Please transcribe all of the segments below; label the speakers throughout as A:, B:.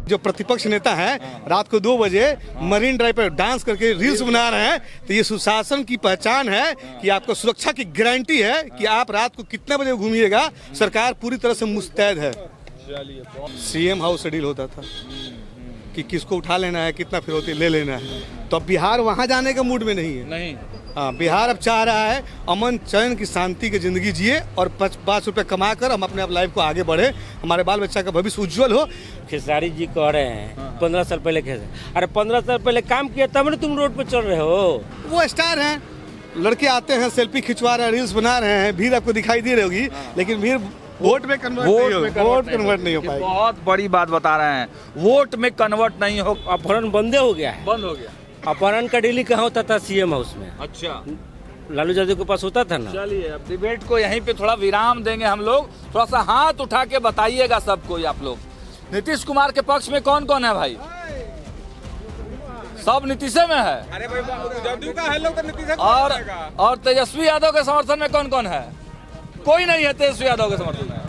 A: जो प्रतिपक्ष नेता हैं रात को 2 बजे मरीन ड्राइव पर डांस करके रील्स बना रहे हैं, तो ये सुशासन की पहचान है कि आपको सुरक्षा की गारंटी है कि आप रात को कितने बजे घूमिएगा, सरकार पूरी तरह से मुस्तैद है। सीएम हाउस से डील होता था कि किसको उठा लेना है, कितना फिरौती ले लेना है, तो अब बिहार वहाँ जाने के मूड में नहीं है। हाँ, बिहार अब चाह रहा है अमन चैन की शांति की जिंदगी जिए और 5 रुपए कमा कर हम अपने लाइफ को आगे बढ़े, हमारे बाल बच्चा का भविष्य उज्जवल हो।
B: खेसारी जी कह रहे हैं 15 साल पहले अरे 15 साल पहले काम किया तब ना तुम रोड पर चल रहे हो।
A: वो स्टार हैं, लड़के आते हैं सेल्फी खिंचवा रहे हैं, रील्स बना रहे हैं, भीड़ आपको दिखाई दे रही होगी, लेकिन भीड़ वोट में कन्वर्ट नहीं हो पाएगी।
C: बहुत बड़ी बात बता रहे हैं, वोट में कन्वर्ट नहीं हो।
B: अपहरण बंद हो गया है।
C: बंद हो गया।
B: अपहरण का डेली कहाँ होता था? सीएम हाउस में।
C: अच्छा,
B: लालू यादव के पास होता था ना।
C: चलिए अब डिबेट को यहीं पे थोड़ा विराम देंगे हम लोग। थोड़ा सा हाथ उठा के बताइएगा सबको आप लोग, नीतीश कुमार के पक्ष में कौन कौन है भाई? सब नीतीशे में है।
D: अरे भाई जदयू का है लोग तो नीतीश
C: और तेजस्वी यादव के समर्थन में कौन कौन है? कोई नहीं है तेजस्वी यादव के समर्थन में।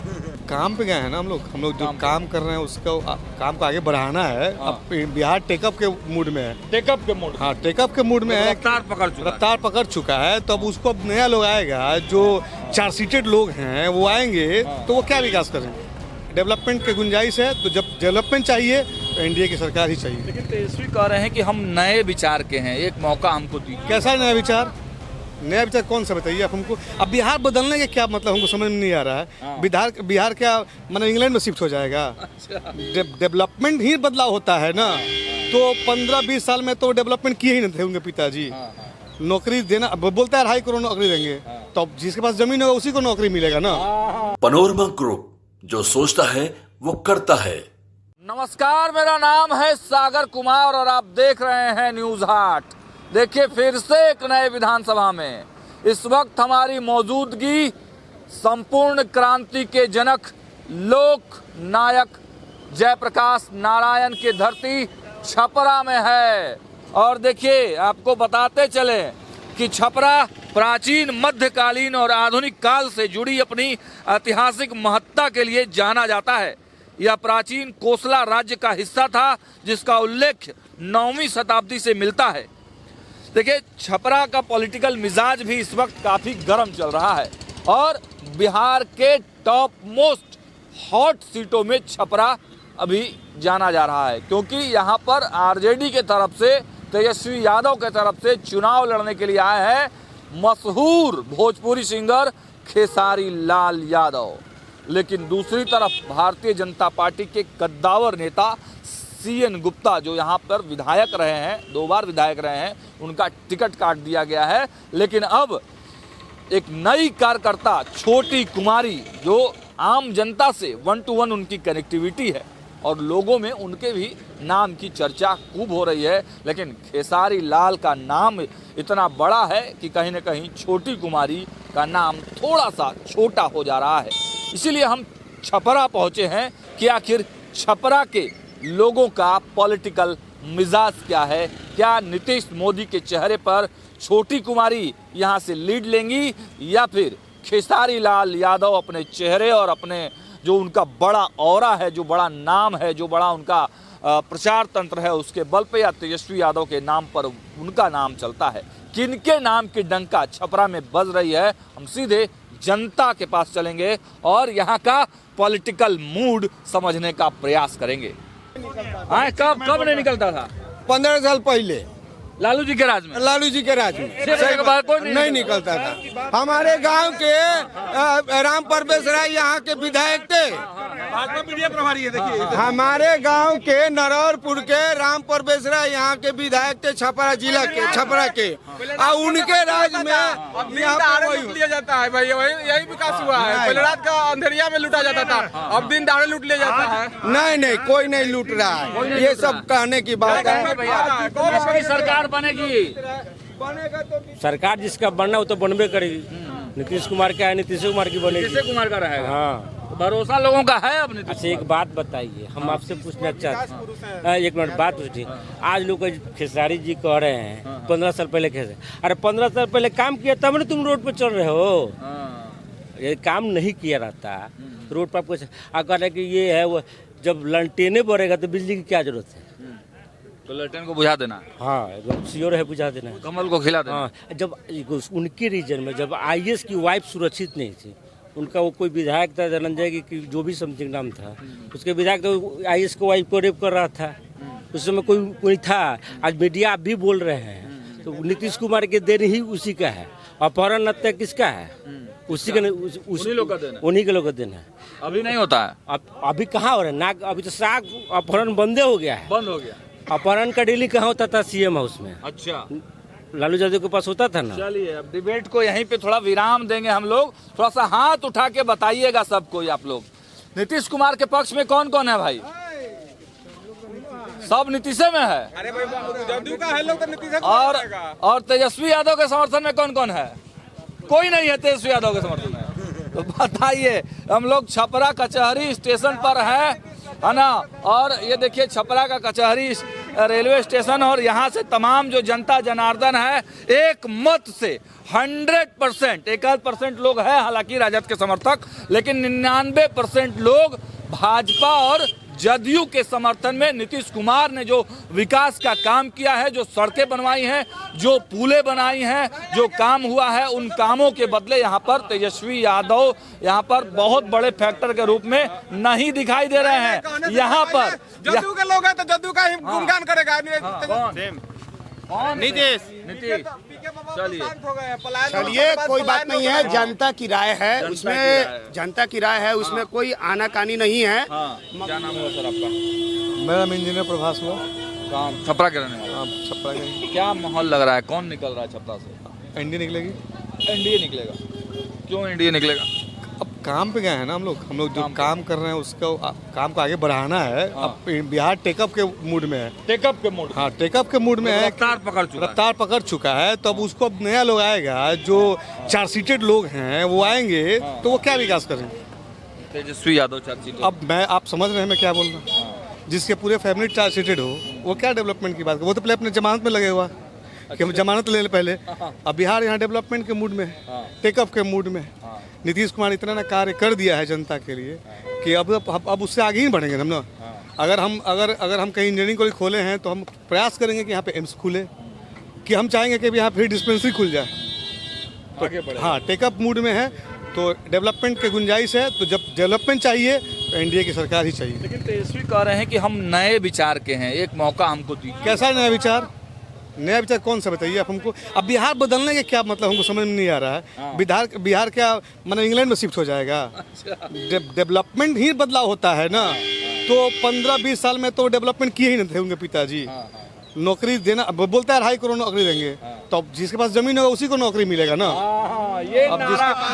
A: काम पे गए हैं ना हम लोग जो काम कर रहे हैं उसको काम को आगे बढ़ाना है। अब बिहार टेकअप के मूड में है।
C: टेकअप के मूड?
A: हाँ, टेकअप के मूड में है। रफ्तार पकड़ चुका है। तो अब उसको अब नया लोग आएगा, जो 4 सीटेड लोग हैं वो आएंगे, तो वो क्या विकास करेंगे? डेवलपमेंट की गुंजाइश है, तो जब डेवलपमेंट चाहिए तो एनडीए की सरकार ही चाहिए।
C: लेकिन तेजस्वी कह रहे हैं कि हम नए विचार के हैं, एक मौका हमको दीजिए।
A: कैसा नया विचार? नया विचार कौन सा बताइए आप हमको। अब बिहार बदलने के क्या मतलब हमको समझ में नहीं आ रहा है। बिहार क्या मतलब इंग्लैंड में शिफ्ट हो जाएगा? डेवलपमेंट ही बदलाव होता है ना। तो 15-20 साल में तो डेवलपमेंट किए ही नहीं थे उनके पिताजी। नौकरी देना बोलता है 2.5 करोड़ नौकरी देंगे, तो जिसके पास जमीन होगा उसी को नौकरी मिलेगा ना।
E: पनोरमा ग्रुप, जो सोचता है वो करता है।
C: नमस्कार, मेरा नाम है सागर कुमार और आप देख रहे हैं न्यूज हाट। देखिए फिर से एक नए विधानसभा में इस वक्त हमारी मौजूदगी संपूर्ण क्रांति के जनक लोक नायक जयप्रकाश नारायण की धरती छपरा में है। और देखिए आपको बताते चले कि छपरा प्राचीन, मध्यकालीन और आधुनिक काल से जुड़ी अपनी ऐतिहासिक महत्ता के लिए जाना जाता है। यह प्राचीन कोसला राज्य का हिस्सा था, जिसका उल्लेख 9वीं शताब्दी से मिलता है। देखिए छपरा का पॉलिटिकल मिजाज भी इस वक्त काफ़ी गर्म चल रहा है और बिहार के टॉप मोस्ट हॉट सीटों में छपरा अभी जाना जा रहा है, क्योंकि यहाँ पर आरजेडी के तरफ से, तेजस्वी यादव के तरफ से चुनाव लड़ने के लिए आए हैं मशहूर भोजपुरी सिंगर खेसारी लाल यादव। लेकिन दूसरी तरफ भारतीय जनता पार्टी के कद्दावर नेता सीएन गुप्ता, जो यहाँ पर विधायक रहे हैं, 2 बार विधायक रहे हैं, उनका टिकट काट दिया गया है। लेकिन अब एक नई कार्यकर्ता छोटी कुमारी, जो आम जनता से 1 to 1 उनकी कनेक्टिविटी है और लोगों में उनके भी नाम की चर्चा खूब हो रही है। लेकिन खेसारी लाल का नाम इतना बड़ा है कि कहीं न कहीं छोटी कुमारी का नाम थोड़ा सा छोटा हो जा रहा है। इसीलिए हम छपरा पहुँचे हैं कि आखिर छपरा के लोगों का पॉलिटिकल मिजाज क्या है। क्या नीतीश मोदी के चेहरे पर छोटी कुमारी यहां से लीड लेंगी, या फिर खेसारी लाल यादव अपने चेहरे और अपने जो उनका बड़ा ऑरा है, जो बड़ा नाम है, जो बड़ा उनका प्रचार तंत्र है, उसके बल पे, या तेजस्वी यादव के नाम पर उनका नाम चलता है? किनके नाम की डंका छपरा में बज रही है? हम सीधे जनता के पास चलेंगे और यहाँ का पॉलिटिकल मूड समझने का प्रयास करेंगे। हाँ, कब नहीं निकलता था?
D: 15 साल पहले
C: लालू जी के राज में।
D: लालू जी के राज में
C: सही बात, कोई
D: नहीं निकलता था। हमारे गांव के राम परवेश राय यहाँ के विधायक थे। भाजपा मीडिया प्रभारी है। देखिए हमारे गांव के नरौरपुर के राम परवेश राय यहाँ के विधायक थे, छपरा जिला के, छपरा के। और उनके राज में लूट लिया जाता है भाई, यही विकास हुआ है। पहले रात का अंधेरिया में लूटा जाता था, अब दिन दहाड़े लूट लिया जाता है। नहीं, कोई नहीं लूट रहा है, ये सब कहने की बात है।
B: सरकार बनेगी, सरकार जिसका बनना वो तो बनबे करेगी। नीतीश कुमार क्या है? नीतीश कुमार की बनेगी।
C: नीतीश कुमार का रहेगा।
B: हाँ,
C: भरोसा लोगों का है अब नीतीश।
B: अच्छा एक बात बताइए, हम आपसे पूछना चाहते हैं, 1 मिनट बात पूछिए। आज लोग खेसारी जी कह रहे हैं 15 साल पहले अरे 15 साल पहले काम किया तब ना तुम रोड पे चल रहे हो। ये काम नहीं किया रहता रोड पर कुछ अगर है कि ये है वो जब लंटेने बढ़ेगा तो बिजली की क्या जरूरत है।
C: तो ललटेन को बुझा देना,
B: हाँ एकदम श्योर है बुझा देना।
C: कमल को खिला देना।
B: हाँ जब उनके रीजन में जब आईएएस की वाइफ सुरक्षित नहीं थी, उनका वो कोई विधायक था धनंजय की जो भी समथिंग नाम था, उसके विधायक तो आईएएस को वाइफ को रेप कर रहा था, उस समय कोई था। आज मीडिया आप भी बोल रहे हैं तो नीतीश कुमार के देन ही उसी का है। अपहरण हत्या किसका है? उसी का उन्हीं के लोग का देना है।
C: अभी नहीं होता है,
B: अभी कहाँ हो रहा है नाग, अभी तो साग अपहरण बंदे हो गया है।
C: बंद हो गया।
B: अपहरण का डेली कहाँ होता था? सीएम हाउस में।
C: अच्छा,
B: लालू यादव के पास होता था ना।
C: चलिए अब डिबेट को यहीं पे थोड़ा विराम देंगे हम लोग। थोड़ा सा हाथ उठा के बताइएगा सबको आप लोग, नीतीश कुमार के पक्ष में कौन कौन है भाई? सब नीतीशे में है।
D: अरे भाई जदयू का है लोग तो नीतीश
C: और तेजस्वी यादव के समर्थन में कौन कौन है? कोई नहीं है तेजस्वी यादव के समर्थन में। तो बताइए, हम लोग छपरा कचहरी स्टेशन पर है ना, और ये देखिए छपरा का कचहरी रेलवे स्टेशन, और यहाँ से तमाम जो जनता जनार्दन है एक मत से 100%, 1% लोग है हालांकि राजद के समर्थक, लेकिन 99% लोग भाजपा और जदयू के समर्थन में। नीतीश कुमार ने जो विकास का काम किया है, जो सड़कें बनवाई हैं, जो पुलें बनाई हैं, जो काम हुआ है, उन कामों के बदले यहाँ पर तेजस्वी यादव यहाँ पर बहुत बड़े फैक्टर के रूप में नहीं दिखाई दे रहे हैं। यहाँ पर
D: जदयू के लोग हैं तो जदयू का ही गुणगान करेगा नीतीश।
F: चलिए कोई बात नहीं है, जनता की राय है, उसमें जनता की राय है, उसमें कोई आनाकानी नहीं है।
C: क्या नाम हुआ सर आपका?
A: मेरा नाम इंजीनियर प्रभास हुआ।
C: काम छपरा के रहने वाले।
A: छपरा के।
C: क्या माहौल लग रहा है, कौन निकल रहा है छपरा से?
A: एनडीए निकलेगी।
C: एनडीए निकलेगा। क्यों एनडीए निकलेगा?
A: अब काम पे गए हैं ना हम लोग जो काम कर रहे हैं उसको काम को आगे बढ़ाना है। अब बिहार टेकअप के मूड में है।
C: टेकअप के मूड?
A: हाँ टेकअप के मूड में है। रफ्तार पकड़ चुका है। तो अब उसको अब नया लोग आएगा, जो 4 सीटेड लोग हैं वो आएंगे तो वो क्या विकास करेंगे?
C: तेजस्वी यादव 4 सीटेड।
A: अब आप समझ रहे हैं मैं क्या बोल रहा हूँ? जिसके पूरे फैमिली 4 सीटेड हो वो क्या डेवलपमेंट की बात कर? वो तो पहले अपने जमानत में लगे हुआ कि हम जमानत ले लें पहले। अब बिहार यहाँ डेवलपमेंट के मूड में है, टेकअप के मूड में। नीतीश कुमार इतना ना कार्य कर दिया है जनता के लिए कि अब उससे आगे ही बढ़ेंगे हम ना। अगर हम कहीं इंजीनियरिंग कॉलेज खोले हैं तो हम प्रयास करेंगे कि यहाँ पे एम्स खुले, कि हम चाहेंगे कि यहाँ फिर डिस्पेंसरी खुल जाए। तो हाँ टेकअप मूड में है तो डेवलपमेंट के गुंजाइश है। तो जब डेवलपमेंट चाहिए तो एनडीए की सरकार ही चाहिए।
C: लेकिन तेजस्वी कह रहे हैं कि हम नए विचार के हैं, एक मौका हमको दीजिए।
A: कैसा नया विचार? नया विचार कौन सा बताइए आप हमको। अब बिहार बदलने के क्या मतलब हमको समझ में नहीं आ रहा है। बिहार क्या मतलब इंग्लैंड में शिफ्ट हो जाएगा? डेवलपमेंट ही बदलाव होता है ना। तो 15-20 साल में तो डेवलपमेंट किए ही नहीं थे उनके पिताजी। नौकरी देना बोलता है 2.5 करोड़ नौकरी देंगे, तो जिसके पास जमीन होगा उसी को नौकरी मिलेगा ना।
C: ये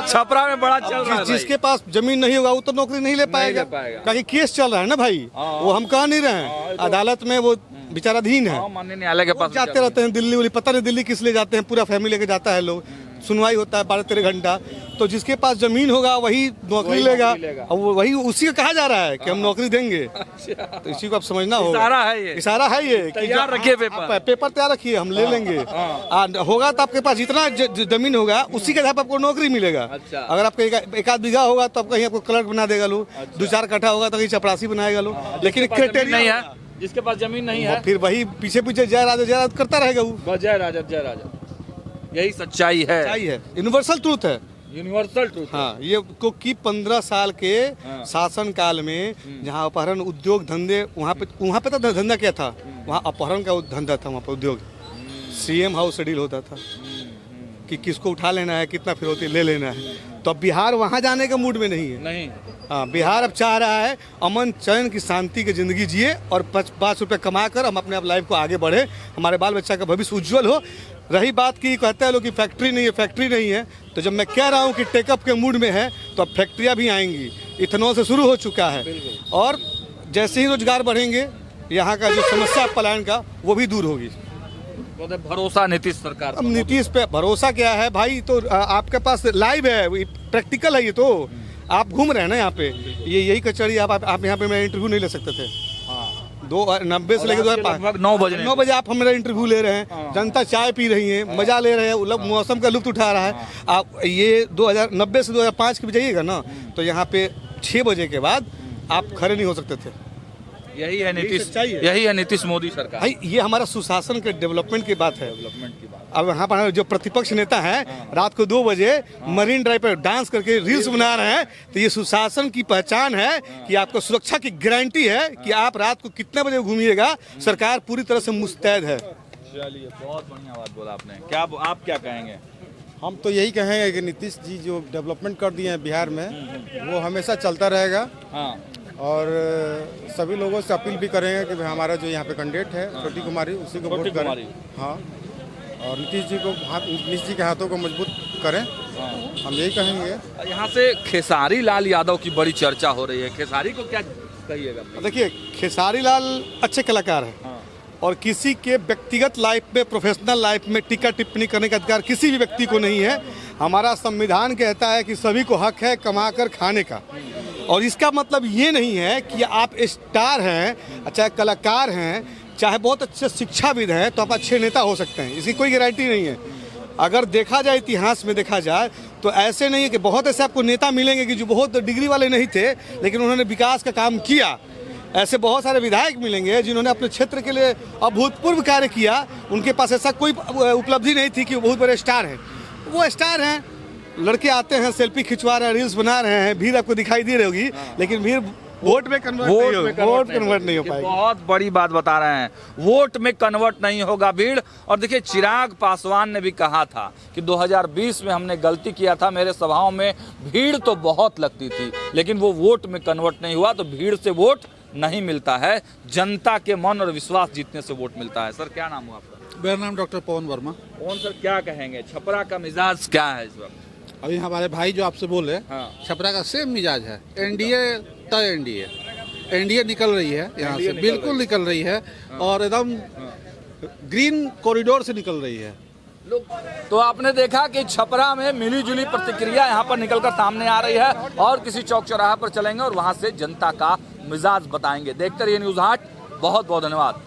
C: छपरा में बड़ा चल रहा है।
A: जिसके पास जमीन नहीं होगा वो तो नौकरी नहीं ले पाएगा, क्योंकि केस चल रहा है ना भाई। वो हम कह नहीं रहे हैं, अदालत में वो विचाराधीन है।
C: माननीय न्यायालय के पास
A: जाते रहते हैं दिल्ली वाली, पता नहीं दिल्ली किस लिए जाते हैं। पूरा फैमिली लेके जाता है लोग, सुनवाई होता है 12-13 घंटा। तो जिसके पास जमीन होगा वही नौकरी लेगा, और वही उसी को कहा जा रहा है कि हम नौकरी देंगे। तो इसी को आप समझना होगा। इशारा है ये
C: तैयार रखिए
A: पेपर तैयार रखिए, हम ले लेंगे। होगा तो आपके पास जितना जमीन होगा उसी के आधार पर आपको नौकरी मिलेगा। अगर आपका 1 आध बीघा होगा तो कहीं आपको क्लर्क बना देगा लोग, 2-4 कट्ठा होगा तो कहीं चपरासी बनाएगा लोग। लेकिन क्राइटेरिया नहीं है,
C: जिसके पास जमीन नहीं है
A: फिर वही पीछे जय राजा करता रहेगा वो।
C: जय राजा यही सच्चाई है,
A: यूनिवर्सल ट्रूथ है।
C: Universal truth.
A: हाँ, ये को कि 15 साल के शासन काल में जहाँ अपहरण उद्योग धंधे वहाँ पे तो धंधा क्या था, वहाँ अपहरण का धंधा था। वहाँ पे उद्योग सीएम हाउस से डील होता था कि किसको उठा लेना है, कितना फिरौती ले लेना है। तो अब बिहार वहाँ जाने के मूड में नहीं है।
C: नहीं,
A: हाँ, बिहार अब चाह रहा है अमन चैन की शांति की जिंदगी जिए और 5 रुपये कमा कर हम अपने लाइफ को आगे बढ़े, हमारे बाल बच्चा का भविष्य उज्जवल हो। रही बात की कहते हैं लोग कि फैक्ट्री नहीं है, तो जब मैं कह रहा हूँ कि टेकअप के मूड में है तो अब फैक्ट्रियाँ भी आएंगी। इथेनॉल से शुरू हो चुका है, और जैसे ही रोजगार बढ़ेंगे यहाँ का जो समस्या पलायन का वो भी दूर होगी।
C: भरोसा नीतीश सरकार।
A: अब नीतीश पे भरोसा क्या है भाई? तो आपके पास लाइव है, प्रैक्टिकल है ये। तो आप घूम रहे हैं ना यहाँ पे, यही कचहरी आप यहाँ पे मैं इंटरव्यू नहीं ले सकते थे। 90 से लेकर 2005
C: लगभग 9 बजे
A: 9 बजे आप मेरा इंटरव्यू ले रहे हैं, जनता चाय पी रही है, मजा ले रहे हैं, मौसम का लुत्फ उठा रहा है। आप ये 2090 से 2005 के भी जाइएगा ना, तो यहाँ पे 6 बजे के बाद आप खड़े नहीं हो सकते थे।
C: यही है नीतीश,
A: सच्चाई है।
C: यही है नीतीश मोदी सरकार।
A: भाई ये हमारा सुशासन के डेवलपमेंट की बात है। अब यहाँ पर जो प्रतिपक्ष नेता हैं रात को 2 बजे मरीन ड्राइव पर डांस करके रील्स बना रहे हैं, तो ये सुशासन की पहचान है कि आपको सुरक्षा की गारंटी है कि आप रात को कितने बजे घूमिएगा, सरकार पूरी तरह से मुस्तैद है।
C: चलिए, बहुत बढ़िया बात बोला आपने। क्या आप क्या कहेंगे?
G: हम तो यही कहेंगे कि नीतीश जी जो डेवलपमेंट कर दिए हैं बिहार में, वो हमेशा चलता रहेगा।
C: हाँ,
G: और सभी लोगों से अपील भी करेंगे कि भाई हमारा जो यहाँ पे कैंडिडेट है छोटी कुमारी, उसी को वोट करें। हाँ, और नीतीश जी के हाथों को मजबूत करें, हम यही कहेंगे।
C: यहाँ से खेसारी लाल यादव की बड़ी चर्चा हो रही है, खेसारी को क्या कहिएगा?
A: देखिए, खेसारी लाल अच्छे कलाकार हैं और किसी के व्यक्तिगत लाइफ में, प्रोफेशनल लाइफ में टीका टिप्पणी करने का अधिकार किसी भी व्यक्ति को नहीं है। हमारा संविधान कहता है कि सभी को हक है कमाकर खाने का, और इसका मतलब ये नहीं है कि आप स्टार हैं, चाहे कलाकार हैं, चाहे बहुत अच्छे शिक्षाविद हैं तो आप अच्छे नेता हो सकते हैं, इसकी कोई गारंटी नहीं है। अगर देखा जाए, इतिहास में देखा जाए, तो ऐसे नहीं है कि बहुत ऐसे आपको नेता मिलेंगे कि जो बहुत डिग्री वाले नहीं थे लेकिन उन्होंने विकास का काम किया। ऐसे बहुत सारे विधायक मिलेंगे जिन्होंने अपने क्षेत्र के लिए अभूतपूर्व कार्य किया, उनके पास ऐसा कोई उपलब्धि नहीं थी कि वो बहुत बड़े स्टार हैं। वो स्टार हैं, लड़के आते हैं, सेल्फी खिंचवा रहे हैं, रील्स बना रहे हैं, भीड़ आपको दिखाई दे रही होगी, लेकिन भीड़ वोट में कन्वर्ट नहीं हो पाएगी।
C: बहुत बड़ी बात बता रहे हैं, वोट में कन्वर्ट नहीं होगा भीड़। और देखिए, चिराग पासवान ने भी कहा था कि 2020 में हमने गलती किया था, मेरे सभाओं में भीड़ तो बहुत लगती थी लेकिन वो वोट में कन्वर्ट नहीं हुआ। तो भीड़ से वोट नहीं मिलता है, जनता के मन और विश्वास जीतने से वोट मिलता है। सर, क्या नाम हुआ आपका?
H: मेरा नाम डॉक्टर पवन वर्मा।
C: कौन सर, क्या कहेंगे, छपरा का मिजाज क्या है इस वक्त?
H: अभी हमारे भाई जो आपसे बोले,
C: हाँ।
H: छपरा का सेम मिजाज है। एनडीए तय एनडीए निकल रही है यहाँ से, बिल्कुल निकल रही है, और एकदम ग्रीन कॉरिडोर से निकल रही है।
C: तो आपने देखा कि छपरा में मिली जुली प्रतिक्रिया यहाँ पर निकलकर सामने आ रही है, और किसी चौक चौराहा पर चलेंगे और वहाँ से जनता का मिजाज बताएंगे। देखते रहिए न्यूज़ 8। बहुत बहुत धन्यवाद।